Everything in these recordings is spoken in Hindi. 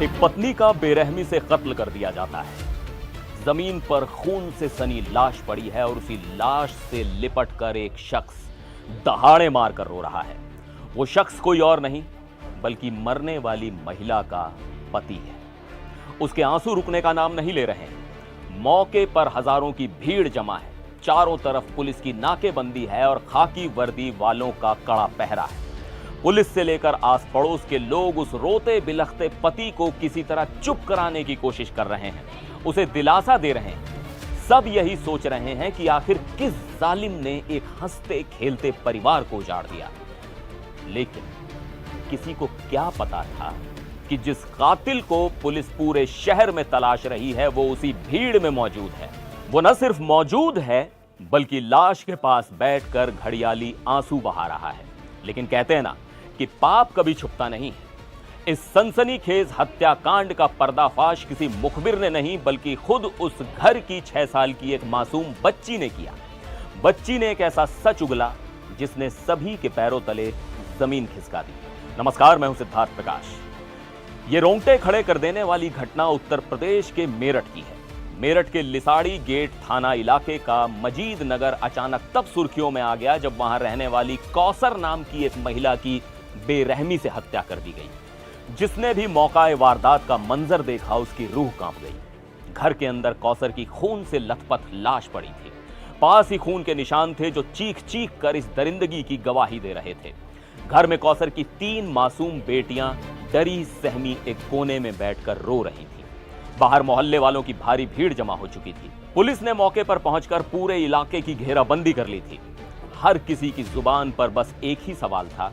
एक पत्नी का बेरहमी से कत्ल कर दिया जाता है। जमीन पर खून से सनी लाश पड़ी है और उसी लाश से लिपटकर एक शख्स दहाड़े मारकर रो रहा है। वो शख्स कोई और नहीं बल्कि मरने वाली महिला का पति है। उसके आंसू रुकने का नाम नहीं ले रहे हैं। मौके पर हजारों की भीड़ जमा है। चारों तरफ पुलिस की नाकेबंदी है और खाकी वर्दी वालों का कड़ा पहरा है। पुलिस से लेकर आस पड़ोस के लोग उस रोते बिलखते पति को किसी तरह चुप कराने की कोशिश कर रहे हैं, उसे दिलासा दे रहे हैं। सब यही सोच रहे हैं कि आखिर किस जालिम ने एक हंसते खेलते परिवार को उजाड़ दिया। लेकिन किसी को क्या पता था कि जिस कातिल को पुलिस पूरे शहर में तलाश रही है वो उसी भीड़ में मौजूद है। वो न सिर्फ मौजूद है बल्कि लाश के पास बैठकर घड़ियाली आंसू बहा रहा है। लेकिन कहते हैं ना कि पाप कभी छुपता नहीं है। इस सनसनीखेज हत्याकांड का पर्दाफाश किसी मुखबिर ने नहीं बल्कि खुद उस घर की 6 साल की एक मासूम बच्ची ने किया। बच्ची ने एक ऐसा सच उगला जिसने सभी के पैरों तले जमीन खिसका दी। नमस्कार, मैं हूं सिद्धार्थ प्रकाश। ये रोंगटे खड़े कर देने वाली घटना उत्तर प्रदेश के मेरठ की है। मेरठ के लिसाड़ी गेट थाना इलाके का मजीद नगर अचानक तब सुर्खियों में आ गया जब वहां रहने वाली कौसर नाम की एक महिला की बेरहमी से हत्या कर दी गई। जिसने भी मौका वारदात का मंजर देखा उसकी रूह कांप गई। घर के अंदर कौसर की खून से लथपथ लाश पड़ी थी। पास ही खून के निशान थे जो चीख चीख कर इस दरिंदगी की गवाही दे रहे थे। घर में कौसर की 3 मासूम बेटियां डरी सहमी एक कोने में बैठकर रो रही थी। बाहर मोहल्ले वालों की भारी भीड़ जमा हो चुकी थी। पुलिस ने मौके पर पहुंचकर पूरे इलाके की घेराबंदी कर ली थी। हर किसी की जुबान पर बस एक ही सवाल था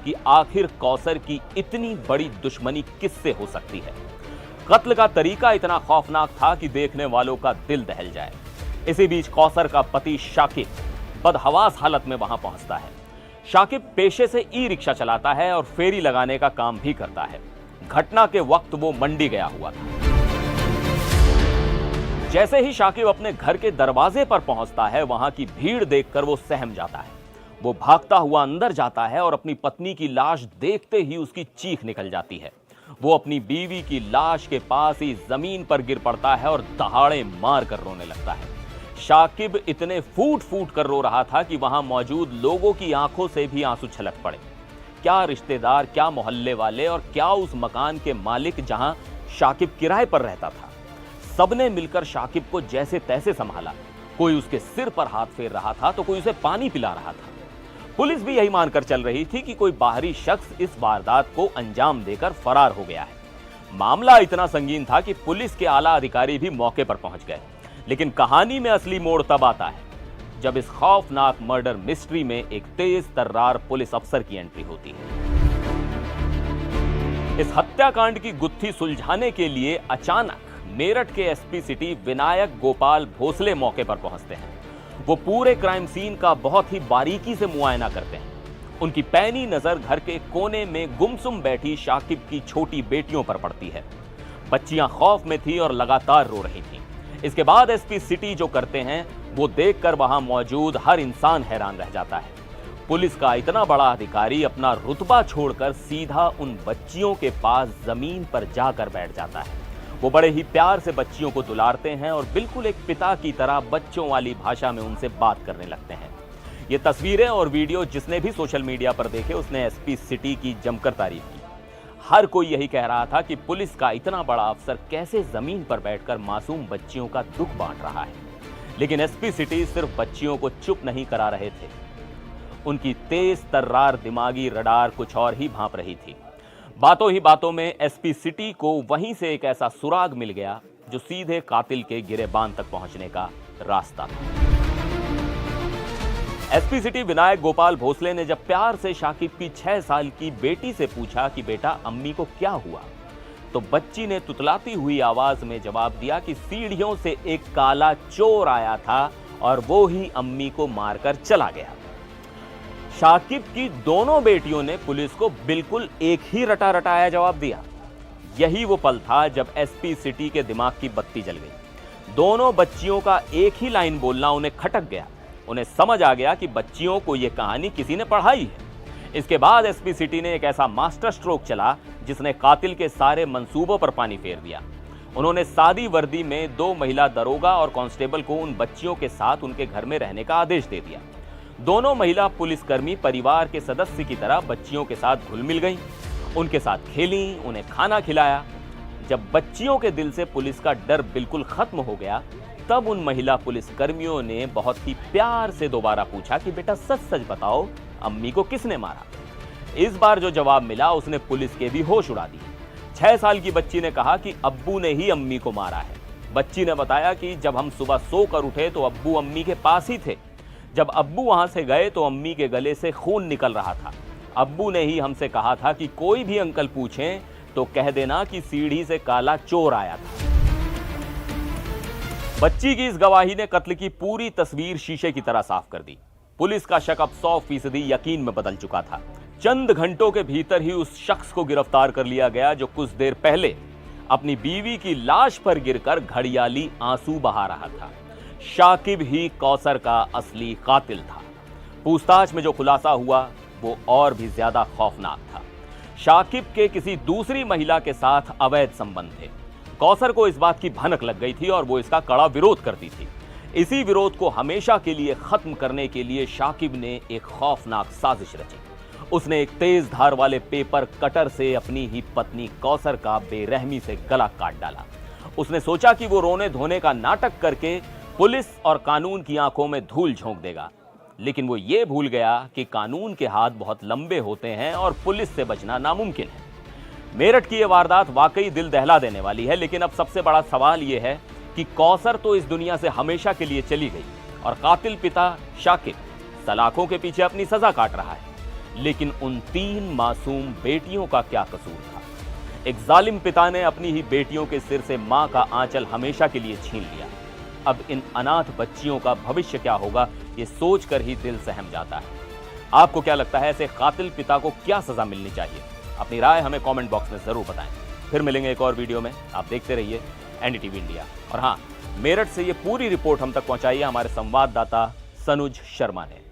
कि आखिर कौसर की इतनी बड़ी दुश्मनी किससे हो सकती है। कत्ल का तरीका इतना खौफनाक था कि देखने वालों का दिल दहल जाए। इसी बीच कौसर का पति शाकिब बदहवास हालत में वहां पहुंचता है। शाकिब पेशे से ई रिक्शा चलाता है और फेरी लगाने का काम भी करता है। घटना के वक्त वो मंडी गया हुआ था। जैसे ही शाकिब अपने घर के दरवाजे पर पहुंचता है वहां की भीड़ देखकर वो सहम जाता है। वो भागता हुआ अंदर जाता है और अपनी पत्नी की लाश देखते ही उसकी चीख निकल जाती है। वो अपनी बीवी की लाश के पास ही जमीन पर गिर पड़ता है और दहाड़े मार कर रोने लगता है। शाकिब इतने फूट फूट कर रो रहा था कि वहां मौजूद लोगों की आंखों से भी आंसू छलक पड़े। क्या रिश्तेदार, क्या मोहल्ले वाले और क्या उस मकान के मालिक जहां शाकिब किराए पर रहता था, सबने मिलकर शाकिब को जैसे तैसे संभाला। कोई उसके सिर पर हाथ फेर रहा था तो कोई उसे पानी पिला रहा था। पुलिस भी यही मानकर चल रही थी कि कोई बाहरी शख्स इस वारदात को अंजाम देकर फरार हो गया है। मामला इतना संगीन था कि पुलिस के आला अधिकारी भी मौके पर पहुंच गए। लेकिन कहानी में असली मोड़ तब आता है जब इस खौफनाक मर्डर मिस्ट्री में एक तेज तर्रार पुलिस अफसर की एंट्री होती है। इस हत्याकांड की गुत्थी सुलझाने के लिए अचानक मेरठ के एसपी सिटी विनायक गोपाल भोसले मौके पर पहुंचते हैं। वो पूरे क्राइम सीन का बहुत ही बारीकी से मुआयना करते हैं। उनकी पैनी नजर घर के कोने में गुमसुम बैठी शाकिब की छोटी बेटियों पर पड़ती है। बच्चियां खौफ में थी और लगातार रो रही थीं। इसके बाद एसपी सिटी जो करते हैं वो देखकर वहां मौजूद हर इंसान हैरान रह जाता है। पुलिस का इतना बड़ा अधिकारी अपना रुतबा छोड़कर सीधा उन बच्चियों के पास जमीन पर जाकर बैठ जाता है। वो बड़े ही प्यार से बच्चियों को दुलारते हैं और बिल्कुल एक पिता की तरह बच्चों वाली भाषा में उनसे बात करने लगते हैं। ये तस्वीरें और वीडियो जिसने भी सोशल मीडिया पर देखे उसने एसपी सिटी की जमकर तारीफ की। हर कोई यही कह रहा था कि पुलिस का इतना बड़ा अफसर कैसे जमीन पर बैठकर मासूम बच्चियों का दुख बांट रहा है। लेकिन एसपी सिटी सिर्फ बच्चियों को चुप नहीं करा रहे थे। उनकी तेज तर्रार दिमागी रडार कुछ और ही भांप रही थी। बातों ही बातों में एसपी सिटी को वहीं से एक ऐसा सुराग मिल गया जो सीधे कातिल के गिरेबान तक पहुंचने का रास्ता था। एसपी सिटी विनायक गोपाल भोसले ने जब प्यार से शाकिब की 6 साल की बेटी से पूछा कि बेटा अम्मी को क्या हुआ, तो बच्ची ने तुतलाती हुई आवाज में जवाब दिया कि सीढ़ियों से एक काला चोर आया था और वो ही अम्मी को मारकर चला गया। शाकिब की दोनों बेटियों ने पुलिस को बिल्कुल एक ही रटा रटाया जवाब दिया। यही वो पल था जब एसपी सिटी के दिमाग की बत्ती जल गई। दोनों बच्चियों का एक ही लाइन बोलना उन्हें खटक गया। उन्हें समझ आ गया कि बच्चियों को यह कहानी किसी ने पढ़ाई है। इसके बाद एसपी सिटी ने एक ऐसा मास्टर स्ट्रोक चला जिसने कातिल के सारे मंसूबों पर पानी फेर दिया। उन्होंने सादी वर्दी में 2 महिला दरोगा और कांस्टेबल को उन बच्चियों के साथ उनके घर में रहने का आदेश दे दिया। दोनों महिला पुलिसकर्मी परिवार के सदस्य की तरह बच्चियों के साथ घुल मिल गईं, उनके साथ खेलीं, उन्हें खाना खिलाया। जब बच्चियों के दिल से पुलिस का डर बिल्कुल खत्म हो गया, तब उन महिला पुलिसकर्मियों ने बहुत ही प्यार से दोबारा पूछा कि बेटा सच सच बताओ, अम्मी को किसने मारा। इस बार जो जवाब मिला उसने पुलिस के भी होश उड़ा दिए। 6 साल की बच्ची ने कहा कि अब्बू ने ही अम्मी को मारा है। बच्ची ने बताया कि जब हम सुबह सोकर उठे तो अब्बू अम्मी के पास ही थे। जब अब्बू वहां से गए तो अम्मी के गले से खून निकल रहा था। अब्बू ने ही हमसे कहा था कि कोई भी अंकल पूछें तो कह देना कि सीढ़ी से काला चोर आया था। बच्ची की इस गवाही ने कत्ल की पूरी तस्वीर शीशे की तरह साफ कर दी। पुलिस का शक अब 100% यकीन में बदल चुका था। चंद घंटों के भीतर ही उस शख्स को गिरफ्तार कर लिया गया जो कुछ देर पहले अपनी बीवी की लाश पर गिरकर घड़ियाली आंसू बहा रहा था। शाकिब ही कौसर का असली कातिल था। पूछताछ में जो खुलासा हुआ वो और भी ज्यादा खौफनाक था। शाकिब के किसी दूसरी महिला के साथ अवैध संबंध थे। कौसर को इस बात की भनक लग गई थी और वो इसका कड़ा विरोध करती थी। इसी विरोध को हमेशा के लिए खत्म करने के लिए शाकिब ने एक खौफनाक साजिश रची। उसने एक तेज धार वाले पेपर कटर से अपनी ही पत्नी कौसर का बेरहमी से गला काट डाला। उसने सोचा कि वो रोने धोने का नाटक करके पुलिस और कानून की आंखों में धूल झोंक देगा, लेकिन वो ये भूल गया कि कानून के हाथ बहुत लंबे होते हैं और पुलिस से बचना नामुमकिन है। मेरठ की यह वारदात वाकई दिल दहला देने वाली है, लेकिन अब सबसे बड़ा सवाल यह है कि कौसर तो इस दुनिया से हमेशा के लिए चली गई और कातिल पिता शाकिब सलाखों के पीछे अपनी सजा काट रहा है। लेकिन उन 3 मासूम बेटियों का क्या कसूर था? एक जालिम पिता ने अपनी ही बेटियों के सिर से मां का आंचल हमेशा के लिए छीन लिया। अब इन अनाथ बच्चियों का भविष्य क्या होगा, ये सोचकर ही दिल सहम जाता है। आपको क्या लगता है, ऐसे कातिल पिता को क्या सजा मिलनी चाहिए? अपनी राय हमें कमेंट बॉक्स में जरूर बताएं। फिर मिलेंगे एक और वीडियो में। आप देखते रहिए एनडीटीवी इंडिया। और हाँ, मेरठ से ये पूरी रिपोर्ट हम तक पहुंचाई है हमारे संवाददाता सनुज शर्मा ने।